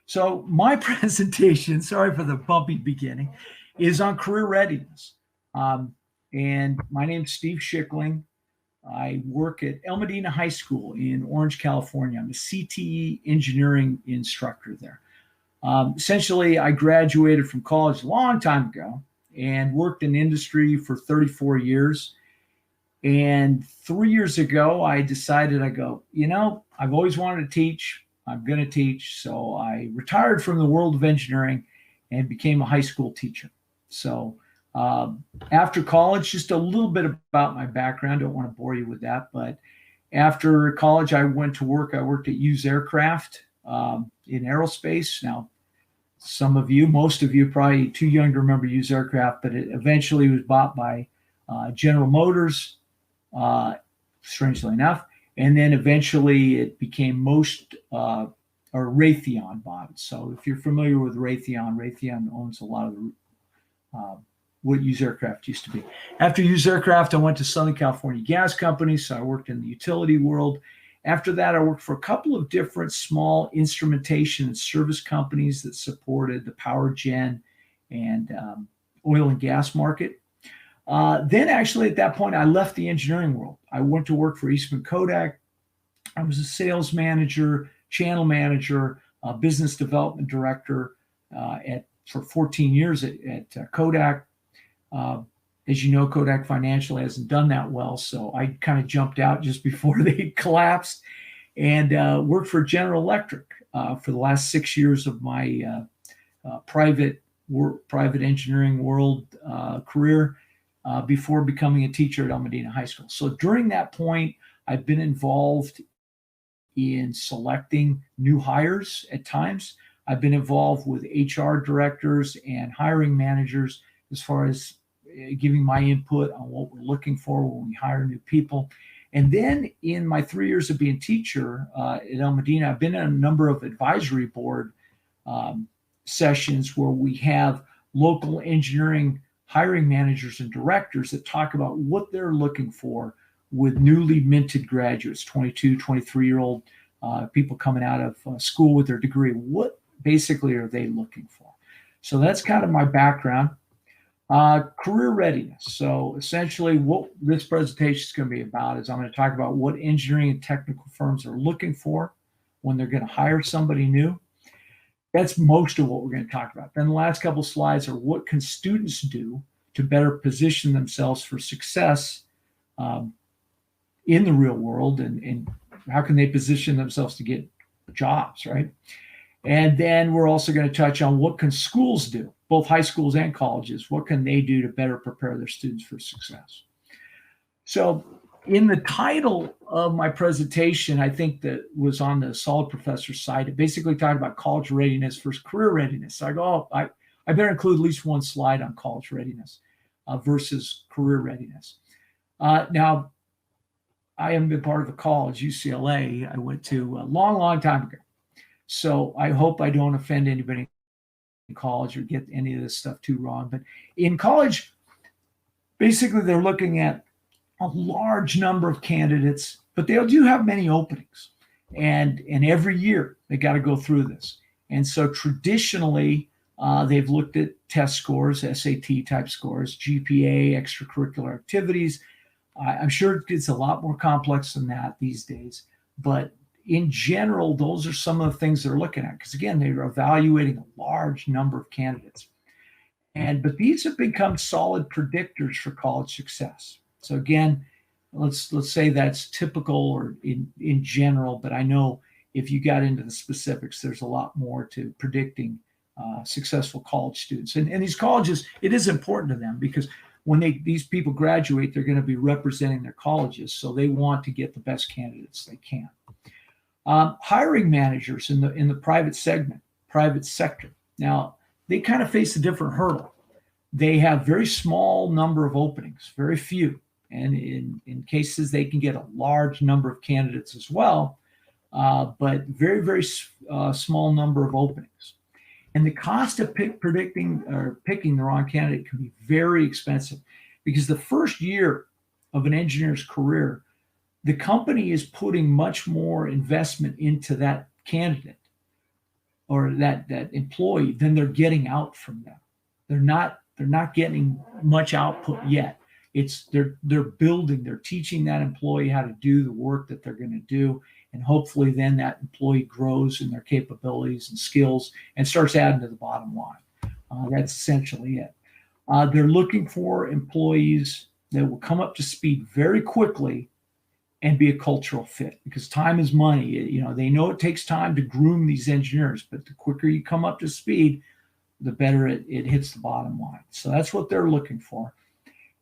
So my presentation, sorry for the bumpy beginning, is on career readiness. Um, and my name's Steve Schickling. I work at El Medina High School in Orange, California. I'm a CTE engineering instructor there. Essentially, I graduated from college a long time ago and worked in industry for 34 years. And 3 years ago, I decided, I've always wanted to teach. I'm going to teach. So I retired from the world of engineering and became a high school teacher. So after college, just a little bit about my background. Don't want to bore you with that. But after college, I went to work. I worked at Hughes Aircraft in aerospace. Now, most of you, probably too young to remember Hughes Aircraft, but it eventually was bought by General Motors, strangely enough. And then eventually it became or Raytheon bought it. So if you're familiar with Raytheon owns a lot of what Hughes Aircraft used to be. After Hughes Aircraft, I went to Southern California Gas Company, so I worked in the utility world. After that, I worked for a couple of different small instrumentation and service companies that supported the power gen and oil and gas market. Then actually at that point, I left the engineering world. I went to work for Eastman Kodak. I was a sales manager, channel manager, business development director for 14 years at Kodak. As you know, Kodak financially hasn't done that well, so I kind of jumped out just before they collapsed and worked for General Electric for the last 6 years of my private engineering world career before becoming a teacher at El Medina High School. So during that point, I've been involved in selecting new hires at times. I've been involved with HR directors and hiring managers as far as giving my input on what we're looking for when we hire new people. And then in my 3 years of being teacher at El Medina, I've been in a number of advisory board sessions where we have local engineering hiring managers and directors that talk about what they're looking for with newly minted graduates, 22, 23-year-old people coming out of school with their degree. What basically are they looking for? So that's kind of my background. Career readiness. So essentially what this presentation is going to be about is I'm going to talk about what engineering and technical firms are looking for when they're going to hire somebody new. That's most of what we're going to talk about. Then the last couple of slides are what can students do to better position themselves for success in the real world, and how can they position themselves to get jobs, right? And then we're also going to touch on what can schools do, both high schools and colleges. What can they do to better prepare their students for success? So in the title of my presentation, I think that was on the Solid Professor site, it basically talked about college readiness versus career readiness. So I go, I better include at least one slide on college readiness versus career readiness. Now, I haven't been part of a college, UCLA, I went to a long, long time ago. So I hope I don't offend anybody in college or get any of this stuff too wrong. But in college, basically they're looking at a large number of candidates, but they do have many openings. And every year they got to go through this. And so traditionally, they've looked at test scores, SAT type scores, GPA, extracurricular activities. I'm sure it's a lot more complex than that these days. But in general, those are some of the things they're looking at, because again, they're evaluating a large number of candidates. But these have become solid predictors for college success. So again, let's say that's typical or in general, but I know if you got into the specifics, there's a lot more to predicting successful college students. And these colleges, it is important to them because when these people graduate, they're going to be representing their colleges, so they want to get the best candidates they can. Hiring managers in the private sector. Now, they kind of face a different hurdle. They have very small number of openings, very few. And in cases, they can get a large number of candidates as well, but very, very small number of openings. And the cost of picking the wrong candidate can be very expensive, because the first year of an engineer's career, the company is putting much more investment into that candidate or that employee, then they're getting out from them. They're not getting much output yet. It's they're building, they're teaching that employee how to do the work that they're going to do, and hopefully then that employee grows in their capabilities and skills and starts adding to the bottom line. That's essentially it. They're looking for employees that will come up to speed very quickly and be a cultural fit, because time is money. You know, they know it takes time to groom these engineers, but the quicker you come up to speed, the better it hits the bottom line. So that's what they're looking for.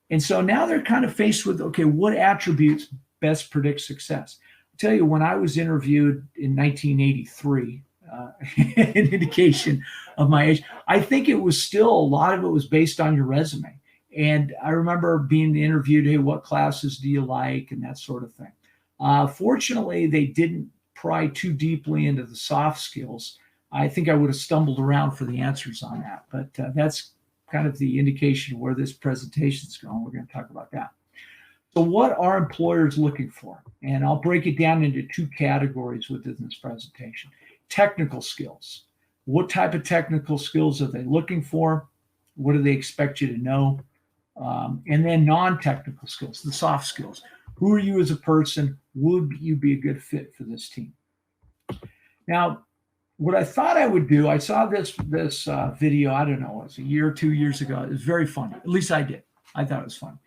And so now they're kind of faced with, okay, what attributes best predict success? I'll tell you, when I was interviewed in 1983, an indication of my age, I think it was still, a lot of it was based on your resume. And I remember being interviewed, hey, what classes do you like, and that sort of thing. Fortunately, they didn't pry too deeply into the soft skills. I think I would have stumbled around for the answers on that, but that's kind of the indication of where this presentation is going. We're going to talk about that. So what are employers looking for? And I'll break it down into two categories within this presentation. Technical skills. What type of technical skills are they looking for? What do they expect you to know? And then non-technical skills, the soft skills. Who are you as a person? Would you be a good fit for this team? Now, what I thought I would do, I saw this video, I don't know, it was a year or 2 years ago. It was very funny. At least I did. I thought it was fun.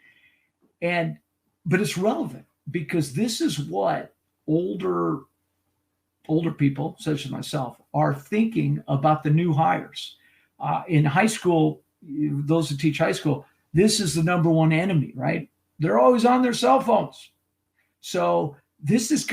But it's relevant, because this is what older people, such as myself, are thinking about the new hires. In high school, those who teach high school, this is the number one enemy, right? They're always on their cell phones. So this is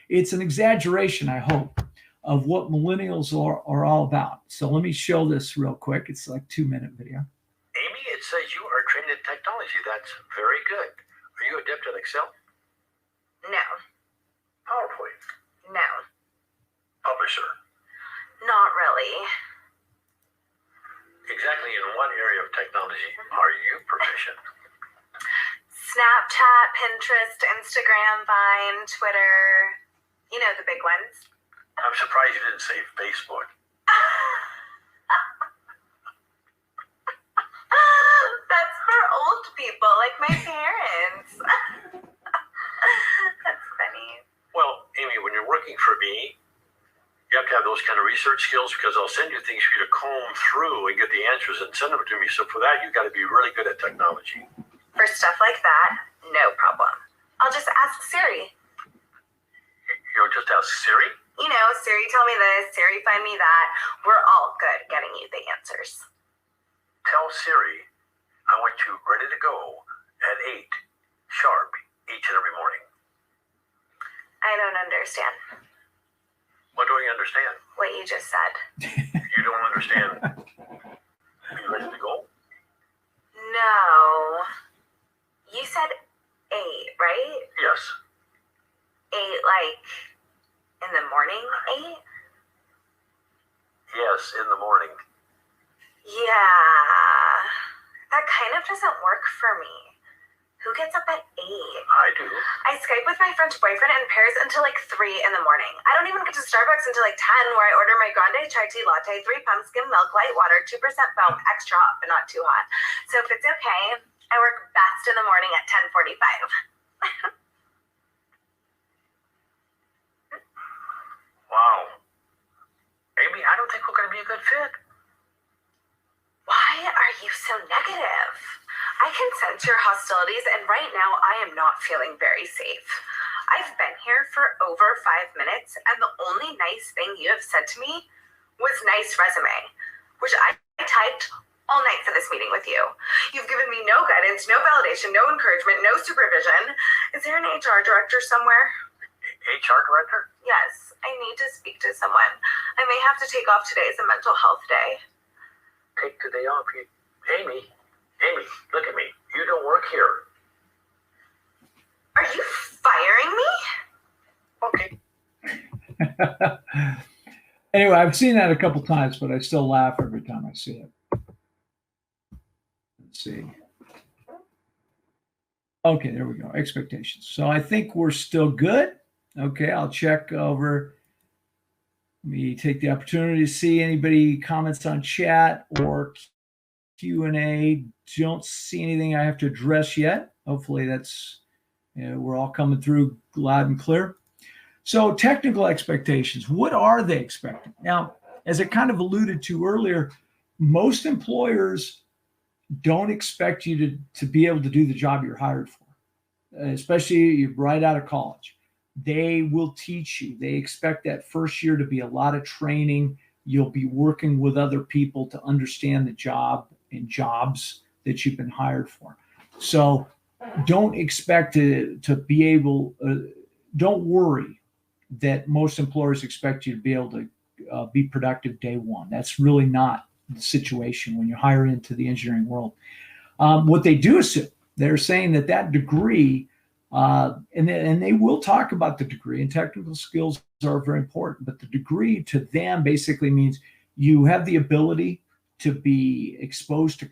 it's an exaggeration, I hope, of what millennials are all about. So let me show this real quick. It's like a 2-minute video. Amy, it says you are trained in technology. That's very good. Are you adept at Excel? No. PowerPoint? No. Publisher? Not really. Exactly in what area of technology are you proficient? Snapchat, Pinterest, Instagram, Vine, Twitter. You know, the big ones. I'm surprised you didn't say Facebook. That's for old people, like my parents. That's funny. Well, Amy, when you're working for me, you have to have those kind of research skills, because I'll send you things for you to comb through and get the answers and send them to me. So for that, you've got to be really good at technology. For stuff like that, no problem. I'll just ask Siri. You'll just ask Siri? You know, Siri, tell me this, Siri, find me that. We're all good at getting you the answers. Tell Siri I want you ready to go at 8 sharp each and every morning. I don't understand. What don't you understand? What you just said. You don't understand. Are you ready to go? No. You said 8, right? Yes. 8, like, in the morning 8? Yes, in the morning. Yeah. That kind of doesn't work for me. Who gets up at 8? I do. I Skype with my French boyfriend in Paris until like 3 in the morning. I don't even get to Starbucks until like 10, where I order my grande chai tea latte, 3 pumps, skim milk, light water, 2% foam, extra hot, but not too hot. So if it's okay, I work best in the morning at 10:45. Wow. Amy, I don't think we're going to be a good fit. Why are you so negative? I can sense your hostilities, and right now I am not feeling very safe. I've been here for over 5 minutes, and the only nice thing you have said to me was nice resume, which I typed all night for this meeting with you. You've given me no guidance, no validation, no encouragement, no supervision. Is there an HR director somewhere? HR director? Yes, I need to speak to someone. I may have to take off today as a mental health day. Take the day off. Amy, look at me. You don't work here. Are you firing me? Okay. Anyway, I've seen that a couple times, but I still laugh every time I see it. Let's see. Okay, there we go. Expectations. So I think we're still good. Okay, I'll check over me take the opportunity to see anybody comments on chat or Q&A. Don't see anything I have to address yet. Hopefully that's, we're all coming through loud and clear. So technical expectations, what are they expecting? Now, as I kind of alluded to earlier, most employers don't expect you to be able to do the job you're hired for, especially you're right out of college. They will teach you. They expect that first year to be a lot of training. You'll be working with other people to understand the job and jobs that you've been hired for. So don't expect to be able, don't worry that most employers expect you to be able to be productive day one. That's really not the situation when you hire into the engineering world. What they do assume, they're saying that degree, and they will talk about the degree, and technical skills are very important, but the degree to them basically means you have the ability to be exposed to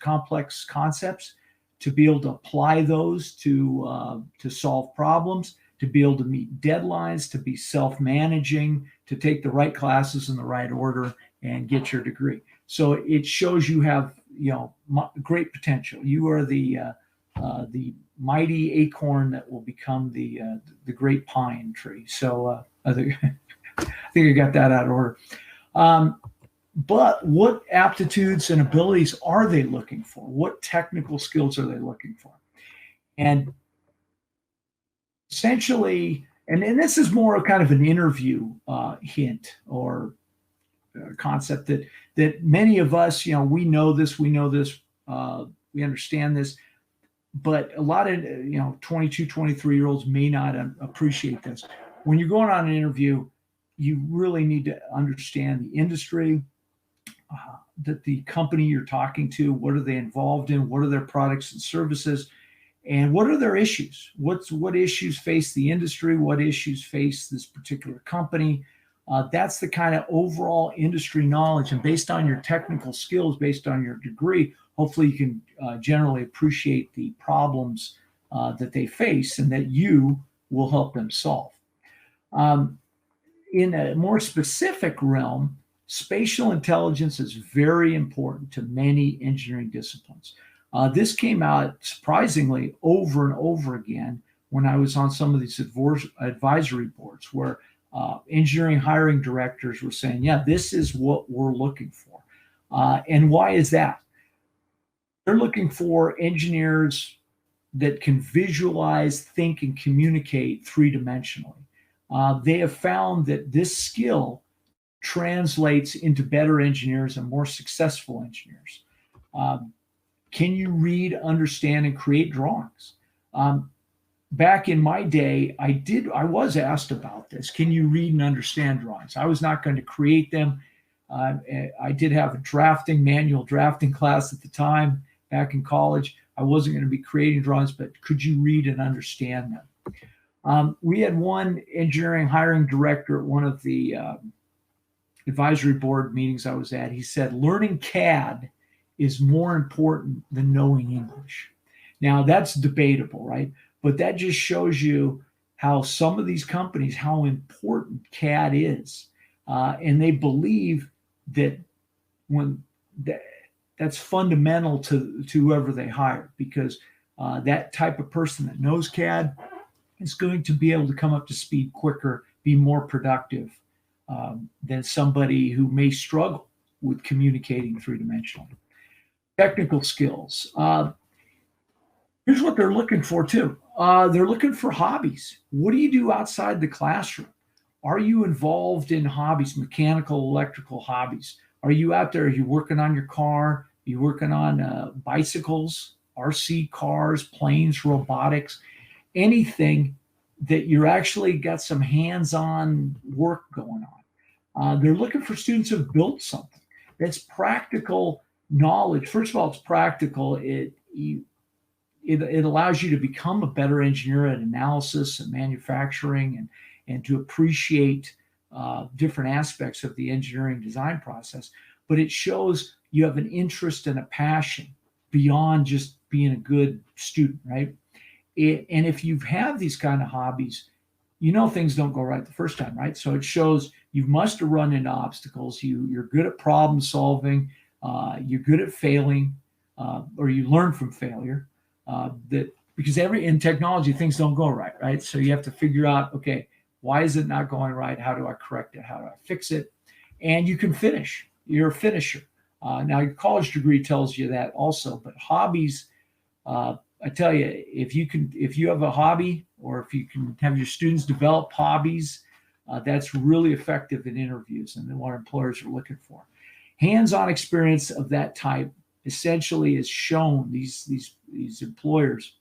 complex concepts, to be able to apply those to solve problems, to be able to meet deadlines, to be self-managing, to take the right classes in the right order and get your degree. So it shows you have, great potential. You are the mighty acorn that will become the great pine tree. So I think I got that out of order. But what aptitudes and abilities are they looking for? What technical skills are they looking for? And essentially, and this is more kind of an interview hint or concept that many of us, we know this, we understand this, but a lot of 22, 23-year-olds may not appreciate this. When you're going on an interview, you really need to understand the industry, that the company you're talking to, what are they involved in, what are their products and services, and what are their issues? What issues face the industry? What issues face this particular company? That's the kind of overall industry knowledge. And based on your technical skills, based on your degree, hopefully you can generally appreciate the problems that they face and that you will help them solve. In a more specific realm, spatial intelligence is very important to many engineering disciplines. This came out surprisingly over and over again when I was on some of these advisory boards where engineering hiring directors were saying, yeah, this is what we're looking for. And why is that? They're looking for engineers that can visualize, think, and communicate three-dimensionally. They have found that this skill translates into better engineers and more successful engineers. Can you read, understand, and create drawings? Back in my day, I was asked about this. Can you read and understand drawings? I was not going to create them. I did have a manual drafting class at the time back in college. I wasn't going to be creating drawings, but could you read and understand them? We had one engineering hiring director at one of the advisory board meetings I was at. He said, learning CAD is more important than knowing English. Now that's debatable, right? But that just shows you how some of these companies, how important CAD is. And they believe that that's fundamental to whoever they hire, because that type of person that knows CAD is going to be able to come up to speed quicker, be more productive than somebody who may struggle with communicating three-dimensionally. Technical skills. Here's what they're looking for too. They're looking for hobbies. What do you do outside the classroom? Are you involved in hobbies, mechanical, electrical hobbies? Are you out there? Are you working on your car? Are you working on bicycles, RC cars, planes, robotics, anything that you're actually got some hands-on work going on? They're looking for students who've built something. That's practical knowledge. First of all, it's practical. It allows you to become a better engineer at analysis and manufacturing and to appreciate different aspects of the engineering design process. But it shows you have an interest and a passion beyond just being a good student, right? And if you have these kind of hobbies, you know things don't go right the first time, right? So it shows you must have run into obstacles. You're good at problem solving. You're good at failing, or you learn from failure. That because in technology things don't go right, right? So you have to figure out, okay, why is it not going right? How do I correct it? How do I fix it? And you can finish. You're a finisher. Now your college degree tells you that also, but hobbies. I tell you, if you have a hobby, or if you can have your students develop hobbies, that's really effective in interviews and what employers are looking for. Hands-on experience of that type essentially is shown these employers.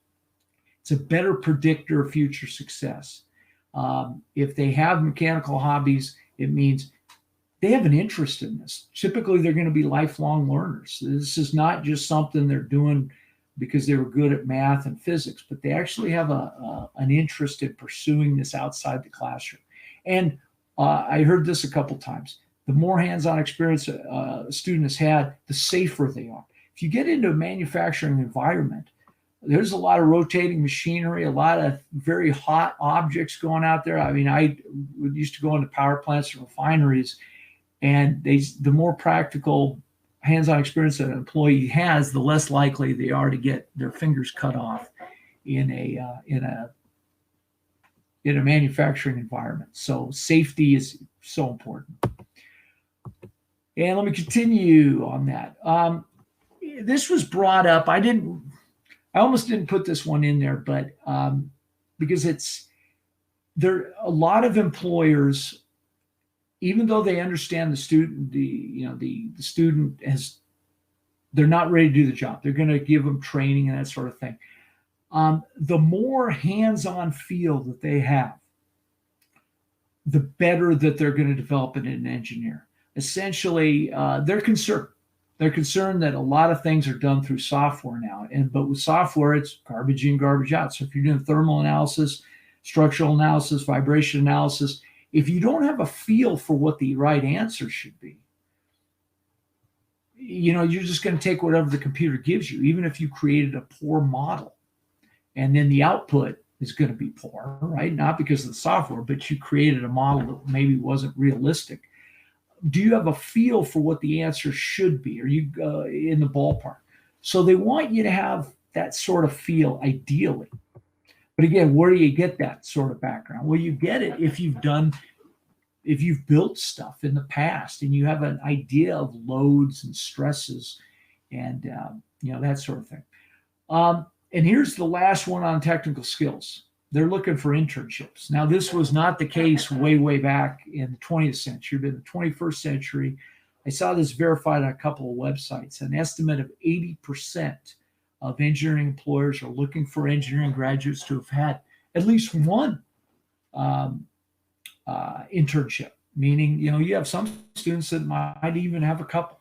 It's a better predictor of future success. If they have mechanical hobbies, it means they have an interest in this. Typically, they're going to be lifelong learners. This is not just something they're doing because they were good at math and physics, but they actually have an interest in pursuing this outside the classroom. And I heard this a couple times. The more hands-on experience a student has had, the safer they are. If you get into a manufacturing environment, there's a lot of rotating machinery, a lot of very hot objects going out there. I mean, I used to go into power plants and refineries, and the more practical hands-on experience that an employee has, the less likely they are to get their fingers cut off in a manufacturing environment. So safety is so important. And let me continue on that. This was brought up. I almost didn't put this one in there, but because a lot of employers, even though they understand the student, the student they're not ready to do the job. They're going to give them training and that sort of thing. The more hands-on feel that they have, the better that they're going to develop in an engineer. Essentially, they're concerned. They're concerned that a lot of things are done through software now, but with software, it's garbage in, garbage out. So if you're doing thermal analysis, structural analysis, vibration analysis, if you don't have a feel for what the right answer should be, you're just going to take whatever the computer gives you, even if you created a poor model. And then the output is going to be poor, right? Not because of the software, but you created a model that maybe wasn't realistic. Do you have a feel for what the answer should be? Are you in the ballpark? So they want you to have that sort of feel, ideally. But again, where do you get that sort of background? Well, you get it if you've built stuff in the past and you have an idea of loads and stresses and that sort of thing. And here's the last one on technical skills. They're looking for internships. Now, this was not the case way back in the 20th century, but in the 21st century, I saw this verified on a couple of websites. An estimate of 80% of engineering employers are looking for engineering graduates to have had at least one internship, meaning, you have some students that might even have a couple.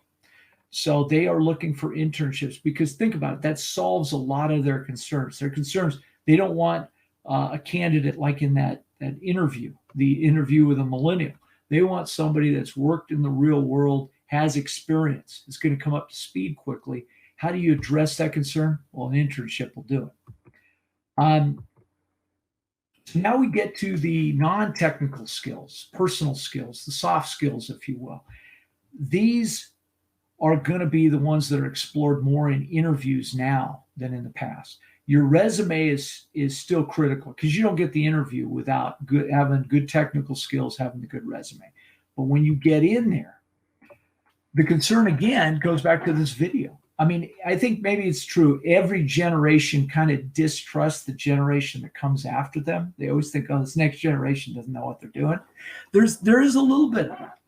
So they are looking for internships because think about it, that solves a lot of their concerns. Their concerns, they don't want a candidate like in that interview, the interview with a millennial. They want somebody that's worked in the real world, has experience, is going to come up to speed quickly. How do you address that concern? Well, an internship will do it. So now we get to the non-technical skills, personal skills, the soft skills, if you will. These are going to be the ones that are explored more in interviews now than in the past. Your resume is still critical because you don't get the interview without having good technical skills, having a good resume. But when you get in there, the concern again goes back to this video. I mean, I think maybe it's true. Every generation kind of distrusts the generation that comes after them. They always think, oh, this next generation doesn't know what they're doing. There is a little bit of that.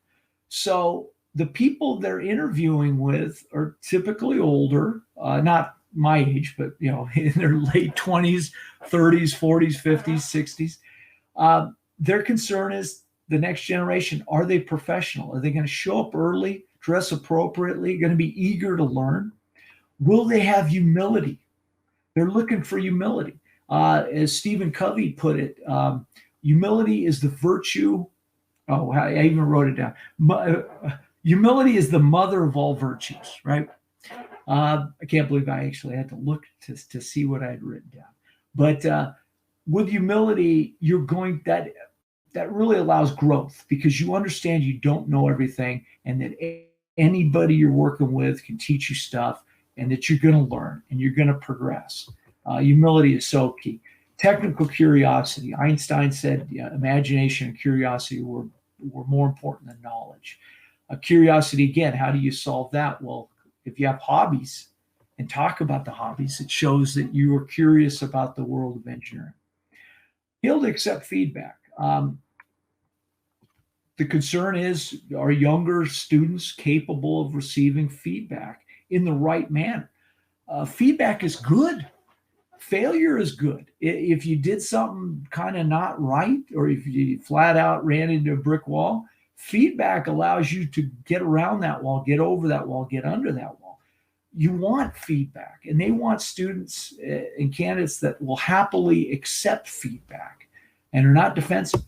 So the people they're interviewing with are typically older, not my age, but in their late 20s, 30s, 40s, 50s, 60s. Their concern is the next generation. Are they professional? Are they going to show up early, dress appropriately, going to be eager to learn? Will they have humility? They're looking for humility. As Stephen Covey put it, humility is the virtue. Oh, I even wrote it down. Humility is the mother of all virtues, right? I can't believe I actually had to look to see what I had written down. But with humility, that really allows growth, because you understand you don't know everything, and that anybody you're working with can teach you stuff, and that you're going to learn and you're going to progress. Humility is so key. Technical curiosity. Einstein said imagination and curiosity were more important than knowledge. Curiosity, again, how do you solve that? Well, if you have hobbies and talk about the hobbies, it shows that you are curious about the world of engineering. Be able to accept feedback. The concern is, are younger students capable of receiving feedback in the right manner? Feedback is good. Failure is good. If you did something kind of not right, or if you flat out ran into a brick wall, feedback allows you to get around that wall, get over that wall, get under that wall. You want feedback, and they want students and candidates that will happily accept feedback and are not defensive.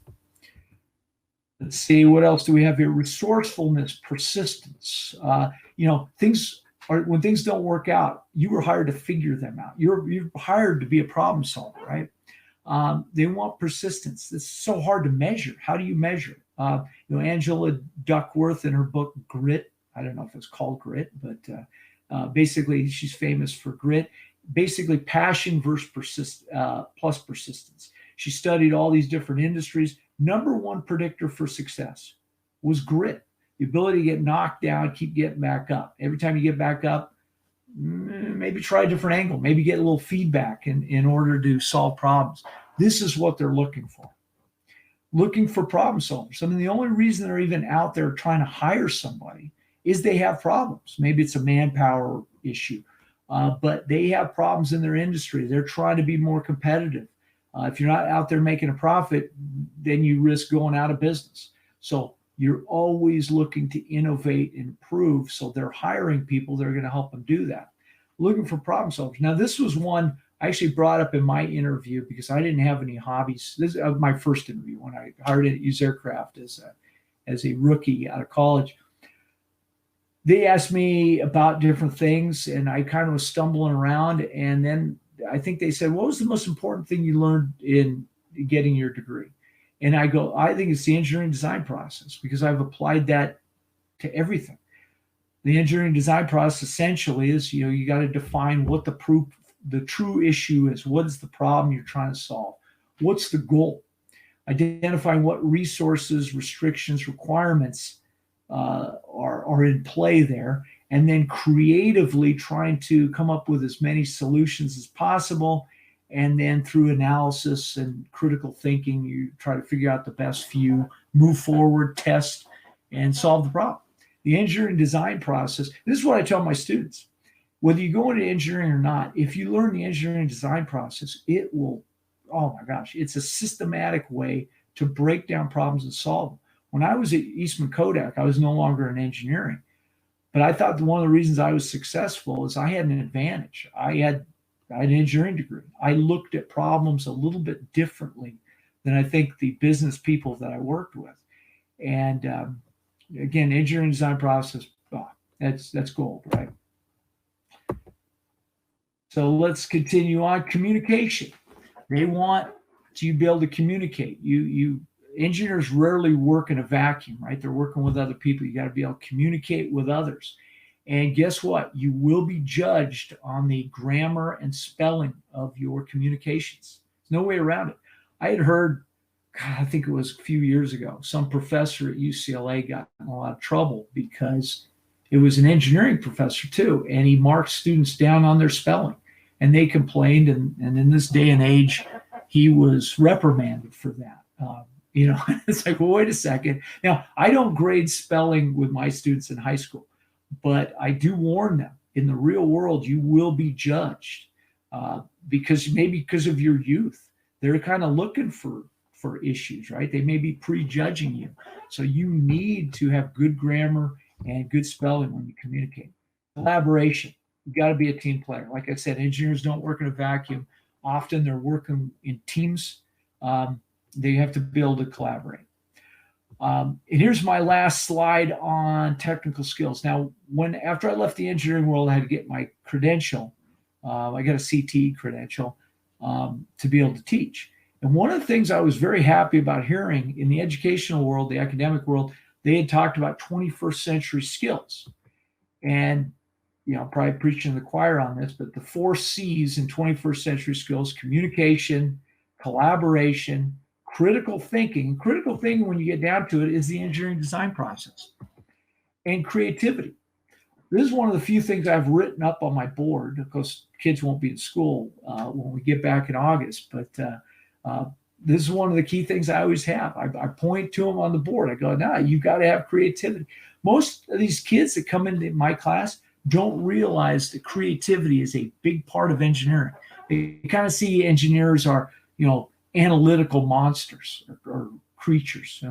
Let's see, what else do we have here? Resourcefulness, persistence. When things don't work out, you were hired to figure them out. You're hired to be a problem solver, right? They want persistence. It's so hard to measure. How do you measure? Angela Duckworth, in her book Grit, I don't know if it's called Grit, but basically she's famous for grit. Basically, passion versus plus persistence. She studied all these different industries. Number one predictor for success was grit, the ability to get knocked down, keep getting back up. Every time you get back up, maybe try a different angle, maybe get a little feedback in order to solve problems. This is what they're looking for. Looking for problem solvers. I mean, the only reason they're even out there trying to hire somebody is they have problems. Maybe it's a manpower issue, but they have problems in their industry. They're trying to be more competitive. If you're not out there making a profit, then you risk going out of business. So you're always looking to innovate and improve. So they're hiring people that are going to help them do that. Looking for problem solvers. Now, this was one I actually brought up in my interview because I didn't have any hobbies. This is my first interview when I hired at Use Aircraft as a rookie out of college. They asked me about different things, and I kind of was stumbling around. And then I think they said, what was the most important thing you learned in getting your degree? And I go, I think it's the engineering design process, because I've applied that to everything. The engineering design process essentially is, you got to define what the true issue is. What is the problem you're trying to solve? What's the goal? Identifying what resources, restrictions, requirements are in play there, and then creatively trying to come up with as many solutions as possible. And then through analysis and critical thinking, you try to figure out the best few, move forward, test, and solve the problem. The engineering design process, this is what I tell my students. Whether you go into engineering or not, if you learn the engineering design process, it will, oh my gosh, it's a systematic way to break down problems and solve them. When I was at Eastman Kodak, I was no longer in engineering. But I thought that one of the reasons I was successful is I had an advantage. I had an engineering degree. I looked at problems a little bit differently than I think the business people that I worked with. And again, engineering design process, that's gold, right? So let's continue on. Communication. They want to be able to communicate. Engineers rarely work in a vacuum, right? They're working with other people. You got to be able to communicate with others. And guess what? You will be judged on the grammar and spelling of your communications. There's no way around it. I had heard, I think it was a few years ago, some professor at UCLA got in a lot of trouble because it was an engineering professor too, and he marked students down on their spelling. And they complained, and in this day and age, he was reprimanded for that. It's like, well, wait a second. Now, I don't grade spelling with my students in high school, but I do warn them, in the real world, you will be judged because of your youth. They're kind of looking for issues, right? They may be prejudging you. So you need to have good grammar and good spelling when you communicate. Collaboration. You got to be a team player. Like I said, engineers don't work in a vacuum. Often they're working in teams. They have to be able to collaborate. And here's my last slide on technical skills. Now, after I left the engineering world, I had to get my credential. I got a CTE credential to be able to teach. And one of the things I was very happy about hearing in the educational world, the academic world, they had talked about 21st century skills. And, probably preaching to the choir on this, but the 4 C's in 21st century skills: communication, collaboration, critical thinking. And critical thinking, when you get down to it, is the engineering design process, and creativity. This is one of the few things I've written up on my board. Of course, kids won't be in school when we get back in August, but this is one of the key things I always have. I point to them on the board. I go, no, you've got to have creativity. Most of these kids that come into my class don't realize that creativity is a big part of engineering. They kind of see engineers are, analytical monsters or creatures.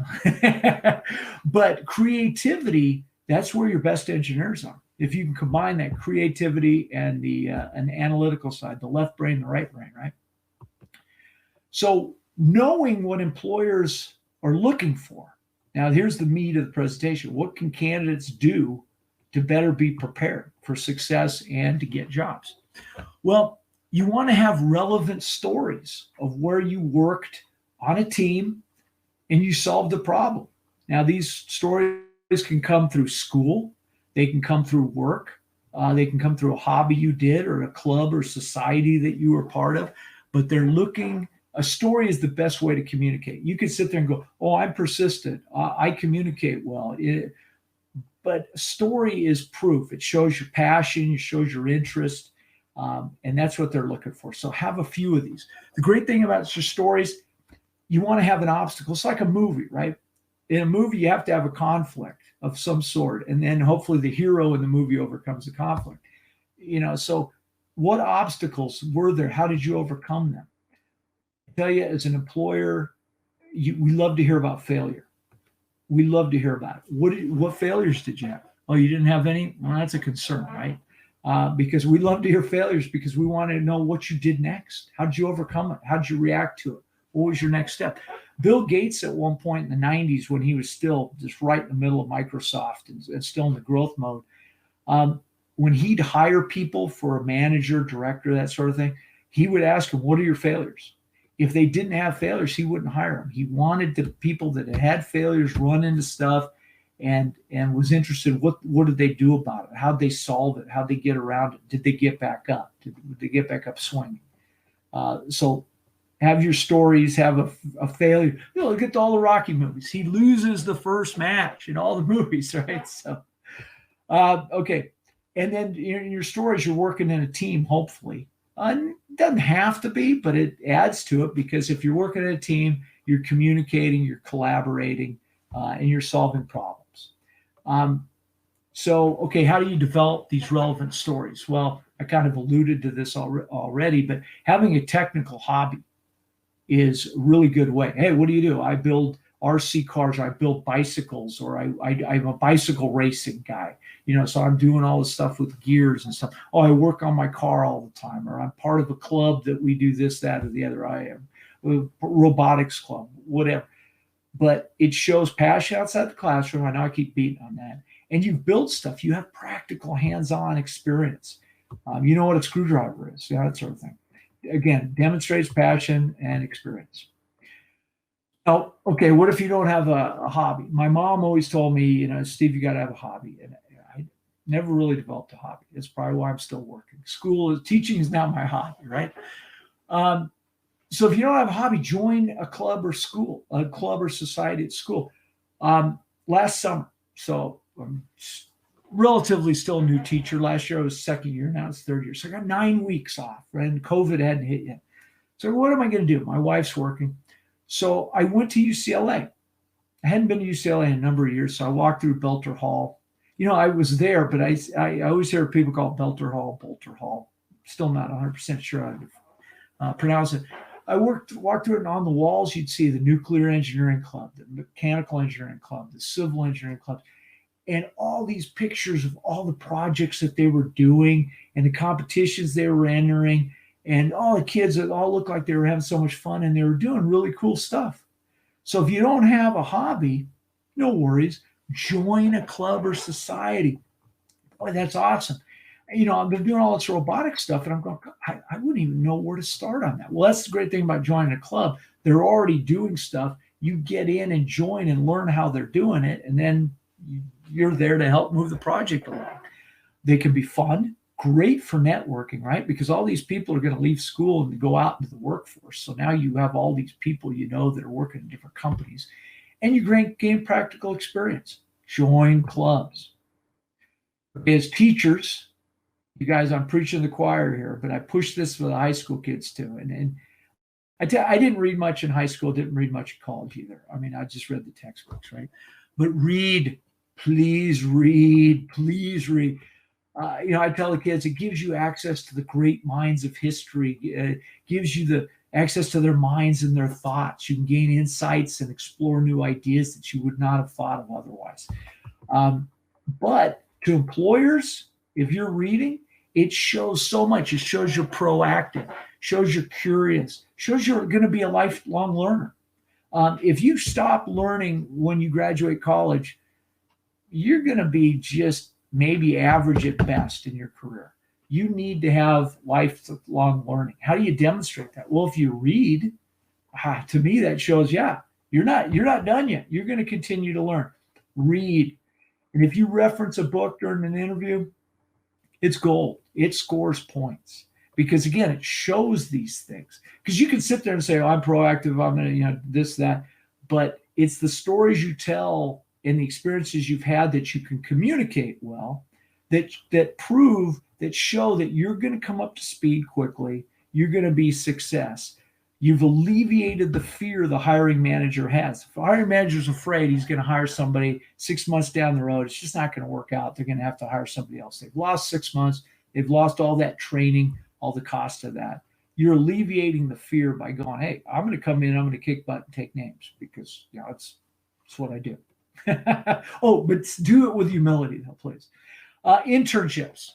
But creativity, that's where your best engineers are. If you can combine that creativity and the analytical side, the left brain, the right brain, right? So knowing what employers are looking for. Now, here's the meat of the presentation. What can candidates do to better be prepared for success and to get jobs? Well, you want to have relevant stories of where you worked on a team and you solved the problem. Now, these stories can come through school. They can come through work. They can come through a hobby you did or a club or society that you were part of. But they're looking, a story is the best way to communicate. You could sit there and go, oh, I'm persistent. I communicate well. But a story is proof. It shows your passion. It shows your interest. And that's what they're looking for. So have a few of these. The great thing about your stories, you want to have an obstacle. It's like a movie, right? In a movie, you have to have a conflict of some sort. And then hopefully the hero in the movie overcomes the conflict. So what obstacles were there? How did you overcome them? I tell you, as an employer, we love to hear about failure. We love to hear about it. What failures did you have? Oh, you didn't have any? Well, that's a concern, right? Because we love to hear failures because we want to know what you did next. How did you overcome it? How did you react to it? What was your next step? Bill Gates at one point in the 90s, when he was still just right in the middle of Microsoft and still in the growth mode, when he'd hire people for a manager, director, that sort of thing, he would ask them, what are your failures? If they didn't have failures, he wouldn't hire them. He wanted the people that had failures, run into stuff, and was interested, what did they do about it? How'd they solve it? How'd they get around it? Did they get back up? Did they get back up swinging? So have your stories, have a failure. Look at all the Rocky movies. He loses the first match in all the movies, right? So, okay. And then in your stories, you're working in a team, hopefully. It doesn't have to be, but it adds to it, because if you're working in a team, you're communicating, you're collaborating, and you're solving problems. Okay, how do you develop these relevant stories? Well, I kind of alluded to this already, but having a technical hobby is a really good way. Hey, what do? I build RC cars, or I build bicycles, or I'm a bicycle racing guy, so I'm doing all this stuff with gears and stuff. Oh, I work on my car all the time, or I'm part of a club that we do this, that, or the other. I am a robotics club, whatever. But it shows passion outside the classroom. I know I keep beating on that. And you've built stuff. You have practical hands-on experience. You know what a screwdriver is, that sort of thing. Again, demonstrates passion and experience. Now, okay, what if you don't have a hobby? My mom always told me, Steve, you got to have a hobby. And I never really developed a hobby. That's probably why I'm still working. Teaching is now my hobby, right? So if you don't have a hobby, join a club or society at school. Last summer, so I'm relatively still a new teacher. Last year I was second year, now it's third year. So I got 9 weeks off, right? And COVID hadn't hit yet. So what am I going to do? My wife's working. So I went to UCLA. I hadn't been to UCLA in a number of years, so I walked through Belter Hall. I was there, but I always hear people call it Belter Hall, Bolter Hall. Still not 100% sure how to pronounce it. I walked through it, and on the walls, you'd see the nuclear engineering club, the mechanical engineering club, the civil engineering club, and all these pictures of all the projects that they were doing and the competitions they were entering, and all the kids that all looked like they were having so much fun, and they were doing really cool stuff. So if you don't have a hobby, no worries. Join a club or society. Boy, that's awesome. they're doing all this robotic stuff, and I'm going, I wouldn't even know where to start on that. Well, that's the great thing about joining a club. They're already doing stuff. You get in and join and learn how they're doing it, and then you're there to help move the project along. They can be fun, great for networking, right? Because all these people are going to leave school and go out into the workforce. So now you have all these people that are working in different companies, and you gain practical experience. Join clubs. As teachers, you guys, I'm preaching the choir here, but I push this for the high school kids too. And I didn't read much in high school, didn't read much in college either. I mean, I just read the textbooks, right? But read, please read, please read. I tell the kids, it gives you access to the great minds of history, gives you the access to their minds and their thoughts. You can gain insights and explore new ideas that you would not have thought of otherwise. But to employers, if you're reading, it shows so much. It shows you're proactive, shows you're curious, shows you're going to be a lifelong learner. If you stop learning when you graduate college, you're going to be just maybe average at best in your career. You need to have lifelong learning. How do you demonstrate that? Well, if you read, to me, that shows, you're not done yet. You're going to continue to learn. Read. And if you reference a book during an interview, it's gold. It scores points because, again, it shows these things. Because you can sit there and say, I'm proactive, I'm going to, this, that. But it's the stories you tell and the experiences you've had that you can communicate well, that prove, that show that you're going to come up to speed quickly. You're going to be success. You've alleviated the fear the hiring manager has. If a hiring manager's afraid he's going to hire somebody 6 months down the road, it's just not going to work out. They're going to have to hire somebody else. They've lost 6 months. They've lost all that training, all the cost of that. You're alleviating the fear by going, hey, I'm going to come in, I'm going to kick butt and take names because it's what I do. But do it with humility, though, please. Internships.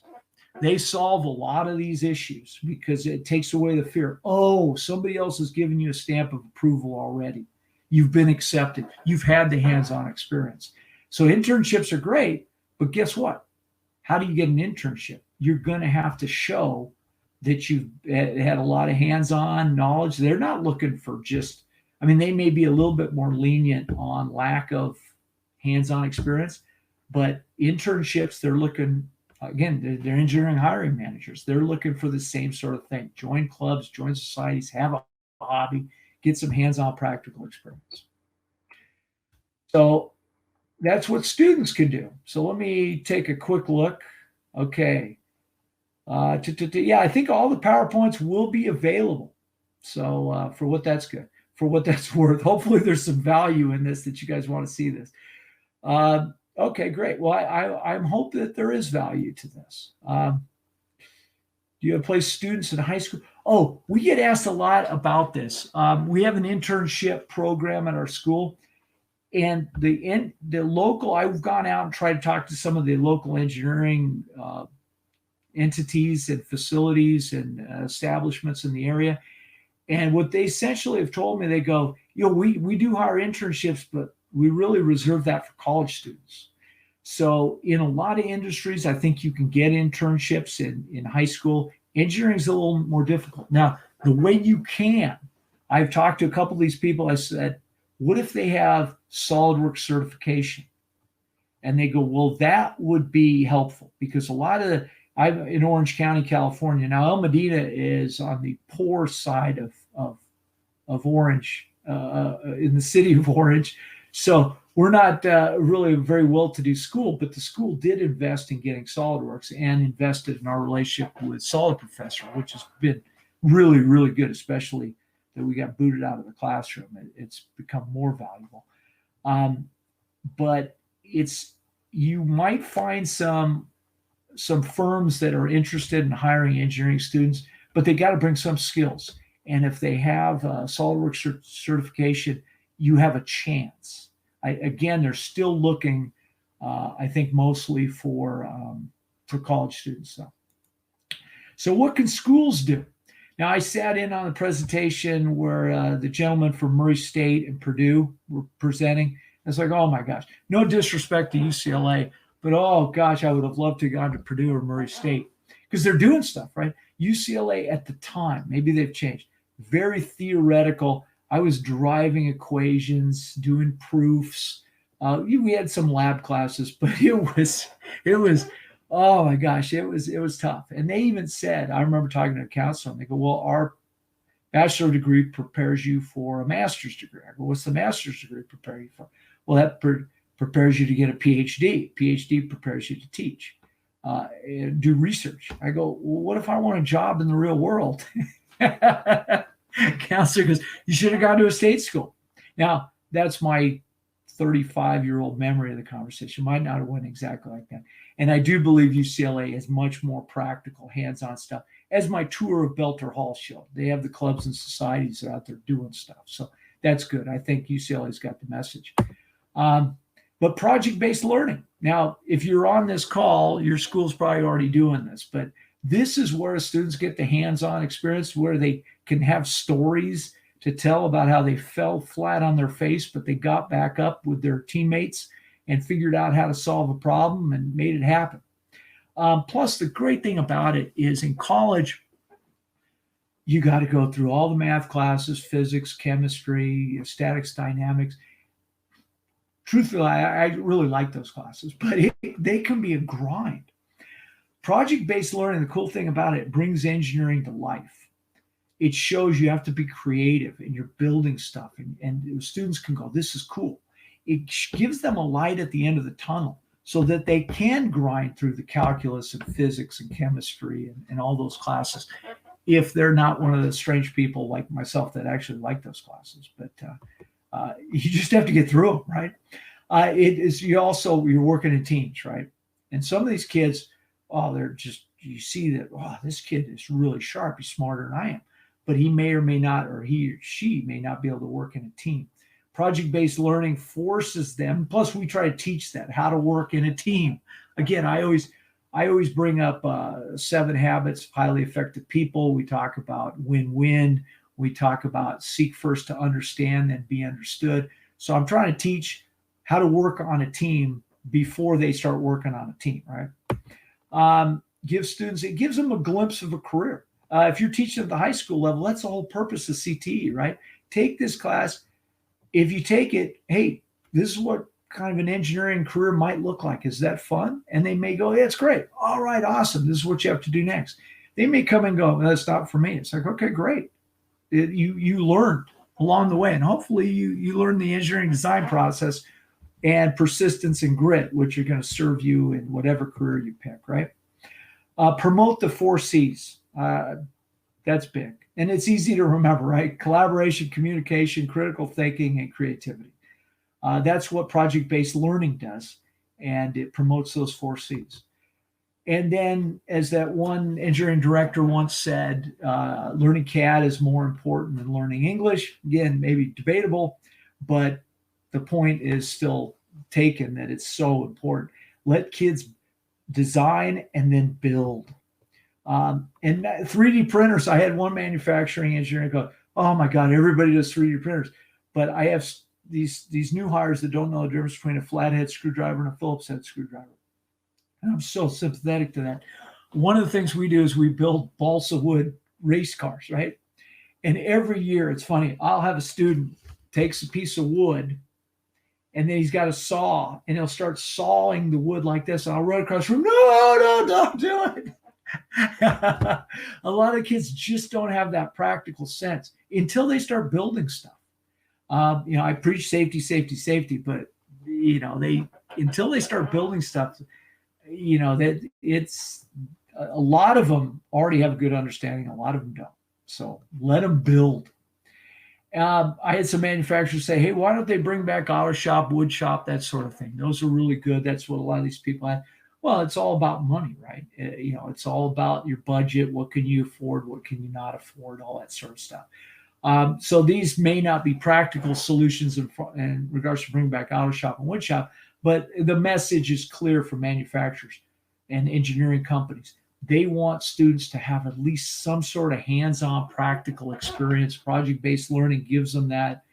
They solve a lot of these issues because it takes away the fear. Oh, somebody else has given you a stamp of approval already. You've been accepted. You've had the hands-on experience. So internships are great, but guess what? How do you get an internship? You're going to have to show that you've had a lot of hands-on knowledge. They're not looking for they may be a little bit more lenient on lack of hands-on experience, but internships, they're looking, again, they're engineering hiring managers. They're looking for the same sort of thing. Join clubs, join societies, have a hobby, get some hands-on practical experience. So that's what students can do. So let me take a quick look. Okay. I think all the PowerPoints will be available. So for what that's good, for what that's worth, hopefully there's some value in this that you guys want to see this. Okay, great. Well, I'm hoping that there is value to this. Do you place students in high school? Oh, we get asked a lot about this. We have an internship program at our school, and the local, I've gone out and tried to talk to some of the local engineering entities and facilities and establishments in the area. And what they essentially have told me, they go, we do hire internships, but we really reserve that for college students. So in a lot of industries, I think you can get internships in high school. Engineering is a little more difficult. Now, the way you can, I've talked to a couple of these people. I said, what if they have SolidWorks certification? And they go, well, that would be helpful because a lot of I'm in Orange County, California. Now, El Medina is on the poor side of Orange, in the city of Orange. So we're not really a very well-to-do school, but the school did invest in getting SolidWorks and invested in our relationship with Solid Professor, which has been really, really good, especially that we got booted out of the classroom. It's become more valuable. But you might find some firms that are interested in hiring engineering students, but they got to bring some skills. And if they have SolidWorks certification, you have a chance. Again, they're still looking, I think, mostly for college students, though. So what can schools do? Now, I sat in on the presentation where the gentleman from Murray State and Purdue were presenting. It's like, oh my gosh, no disrespect to UCLA, but oh gosh, I would have loved to have gone to Purdue or Murray State. because they're doing stuff, right? UCLA at the time, maybe they've changed, very theoretical. I was driving equations, doing proofs. We had some lab classes, but it was, oh my gosh, it was tough. And they even said, I remember talking to a counselor, and they go, well, our bachelor degree prepares you for a master's degree. I go, what's the master's degree prepare you for? Well, that prepares you to get a PhD. PhD prepares you to teach, and do research. I go, well, what if I want a job in the real world? Counselor goes, you should have gone to a state school. Now, that's my 35-year-old memory of the conversation. Might not have went exactly like that. And I do believe UCLA is much more practical, hands-on stuff, as my tour of Belter Hall showed. They have the clubs and societies that are out there doing stuff. So that's good. I think UCLA's got the message. But project-based learning. Now, if you're on this call, your school's probably already doing this, but this is where students get the hands-on experience, where they can have stories to tell about how they fell flat on their face, but they got back up with their teammates and figured out how to solve a problem and made it happen. Plus, the great thing about it is in college, you got to go through all the math classes, physics, chemistry, statics, dynamics. Truthfully, I really like those classes, but they can be a grind. Project-based learning, the cool thing about it brings engineering to life. It shows you have to be creative and you're building stuff, and students can go, this is cool. It gives them a light at the end of the tunnel so that they can grind through the calculus and physics and chemistry and all those classes, if they're not one of the strange people like myself that actually like those classes. But you just have to get through them, right? You're working in teams, right? And some of these kids, you see that, this kid is really sharp. He's smarter than I am, but he may or may not, or he or she may not be able to work in a team. Project-based learning forces them. Plus, we try to teach that, how to work in a team. Again, I always bring up 7 habits of highly effective people. We talk about win-win. We talk about seek first to understand and be understood. So I'm trying to teach how to work on a team before they start working on a team, right? It gives them a glimpse of a career. If you're teaching at the high school level, that's the whole purpose of CTE, right? Take this class. If you take it, hey, this is what kind of an engineering career might look like. Is that fun? And they may go, yeah, it's great. All right, awesome. This is what you have to do next. They may come and go, that's not for me. It's like, okay, great. You learned along the way, and hopefully you learn the engineering design process and persistence and grit, which are going to serve you in whatever career you pick, right? Promote the 4 C's. That's big. And it's easy to remember, right? Collaboration, communication, critical thinking, and creativity. That's what project-based learning does, and it promotes those 4 C's. And then, as that one engineering director once said, learning CAD is more important than learning English. Again, maybe debatable, but the point is still taken that it's so important. Let kids design and then build. And 3D printers, I had one manufacturing engineer go, oh my God, everybody does 3D printers. But I have these new hires that don't know the difference between a flathead screwdriver and a Phillips head screwdriver. And I'm so sympathetic to that. One of the things we do is we build balsa wood race cars, right? And every year, it's funny, I'll have a student takes a piece of wood and then he's got a saw and he'll start sawing the wood like this. And I'll run across the room, no, don't do it. A lot of kids just don't have that practical sense until they start building stuff. I preach safety, but until they start building stuff, that it's a lot of them already have a good understanding. A lot of them don't. So let them build. I had some manufacturers say, hey, why don't they bring back auto shop, wood shop, that sort of thing? Those are really good. That's what a lot of these people have. Well, it's all about money, right? It's all about your budget. What can you afford? What can you not afford? All that sort of stuff. So these may not be practical solutions in regards to bringing back auto shop and wood shop, but the message is clear for manufacturers and engineering companies. They want students to have at least some sort of hands-on practical experience. Project-based learning gives them that.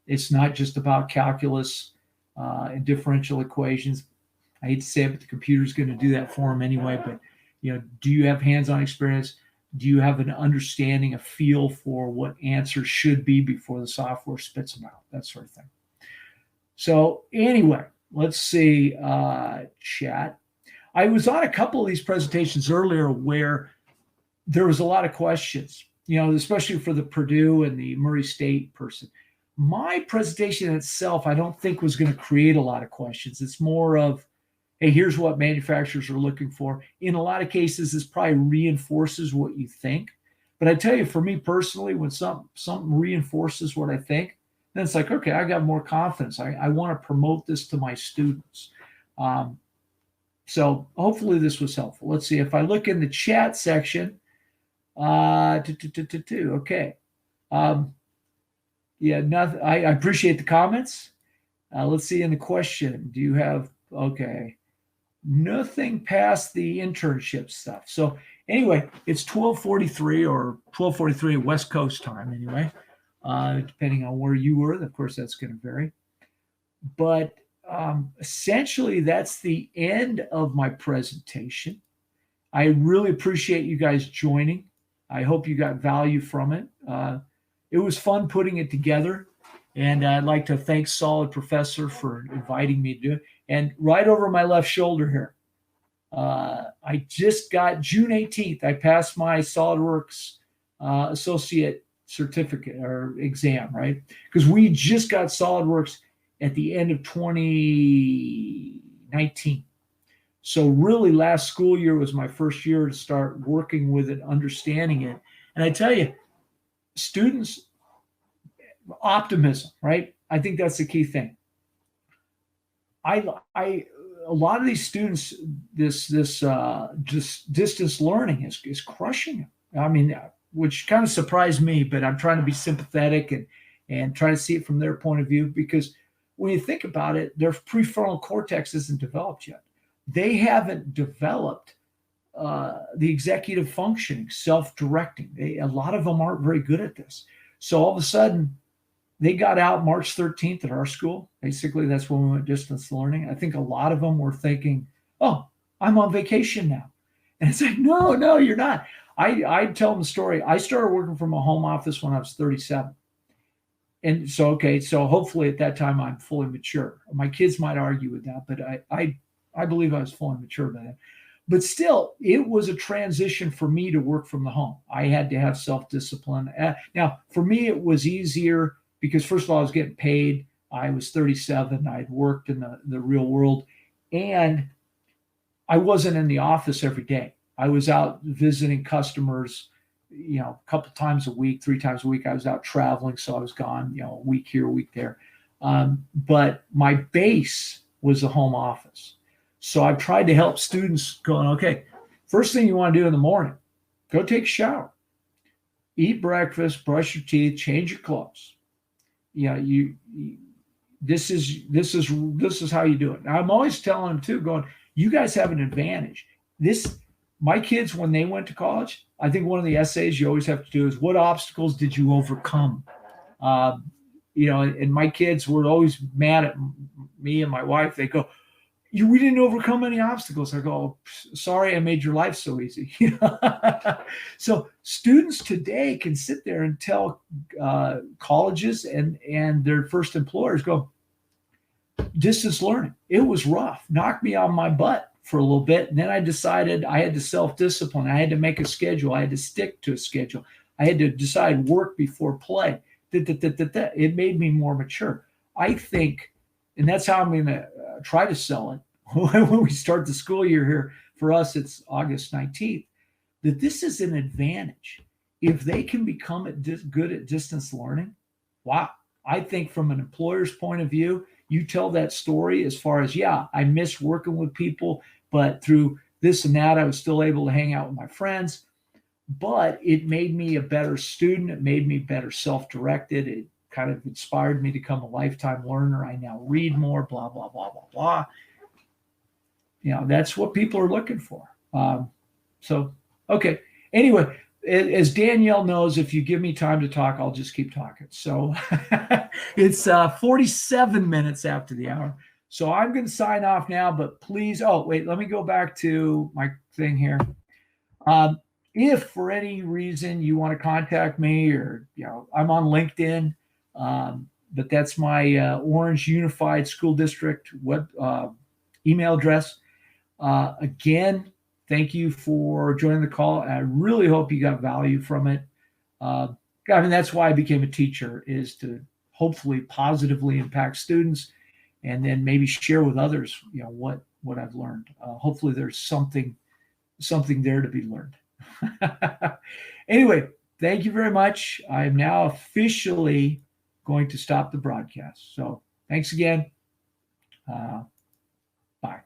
It's not just about calculus and differential equations. I hate to say it, but the computer's going to do that for them anyway. But Do you have hands-on experience? Do you have an understanding, a feel for what answers should be before the software spits them out? That sort of thing. So anyway, let's see, chat. I was on a couple of these presentations earlier where there was a lot of questions, especially for the Purdue and the Murray State person. My presentation itself, I don't think was going to create a lot of questions. It's more of, hey, here's what manufacturers are looking for. In a lot of cases, this probably reinforces what you think. But I tell you, for me personally, when something reinforces what I think, then it's like, okay, I got more confidence. I want to promote this to my students. So hopefully this was helpful. Let's see if I look in the chat section. Okay. Yeah, nothing. I appreciate the comments. Let's see in the question. Do you have, okay, nothing past the internship stuff. So anyway, it's 12:43 or 12:43 West Coast time anyway, depending on where you were. Of course, that's going to vary. But essentially, that's the end of my presentation. I really appreciate you guys joining. I hope you got value from it. It was fun putting it together. And I'd like to thank Solid Professor for inviting me to do it. And right over my left shoulder here, I just got June 18th. I passed my SolidWorks associate certificate or exam, right? Because we just got SolidWorks at the end of 2019. So really last school year was my first year to start working with it, understanding it. And I tell you, students, optimism, right? I think that's the key thing. A lot of these students, this just distance learning is crushing them. I mean, which kind of surprised me, but I'm trying to be sympathetic and try to see it from their point of view, because when you think about it, their prefrontal cortex isn't developed yet. They haven't developed the executive functioning, self-directing. A lot of them aren't very good at this. So all of a sudden, they got out March 13th at our school. Basically, that's when we went distance learning. I think a lot of them were thinking, oh, I'm on vacation now. And it's like, no, you're not. I tell them the story. I started working from a home office when I was 37. And so, okay, so hopefully at that time I'm fully mature. My kids might argue with that, but I believe I was fully mature by then. But still, it was a transition for me to work from the home. I had to have self-discipline. Now, for me, it was easier because, first of all, I was getting paid. I was 37. I'd worked in the real world. And I wasn't in the office every day. I was out visiting customers, a couple times a week, 3 times a week. I was out traveling, so I was gone, a week here, a week there. But my base was the home office. So I've tried to help students going, okay, first thing you want to do in the morning, go take a shower, eat breakfast, brush your teeth, change your clothes. This is how you do it. Now, I'm always telling them too, going, you guys have an advantage. My kids, when they went to college, I think one of the essays you always have to do is, what obstacles did you overcome? And my kids were always mad at me and my wife. They go, we didn't overcome any obstacles. I go, oh, sorry, I made your life so easy. So students today can sit there and tell colleges and their first employers, go, distance learning, it was rough, knocked me on my butt for a little bit. And then I decided I had to self-discipline. I had to make a schedule. I had to stick to a schedule. I had to decide work before play. It made me more mature. I think, and that's how I'm going to try to sell it when we start the school year here. For us, it's August 19th, that this is an advantage. If they can become good at distance learning, wow. I think from an employer's point of view, you tell that story as far as, yeah, I miss working with people, but through this and that, I was still able to hang out with my friends. But it made me a better student. It made me better self-directed. It kind of inspired me to become a lifetime learner. I now read more, blah, blah, blah, blah, blah. That's what people are looking for. So, okay. Anyway, as Danielle knows, if you give me time to talk, I'll just keep talking. So it's 47 minutes after the hour. So I'm going to sign off now, but please, let me go back to my thing here. If for any reason you want to contact me, or I'm on LinkedIn, but that's my Orange Unified School District web email address. Again, thank you for joining the call. I really hope you got value from it. That's why I became a teacher, is to hopefully positively impact students, and then maybe share with others, what I've learned. Hopefully, there's something there to be learned. Anyway, thank you very much. I'm now officially going to stop the broadcast. So thanks again. Bye.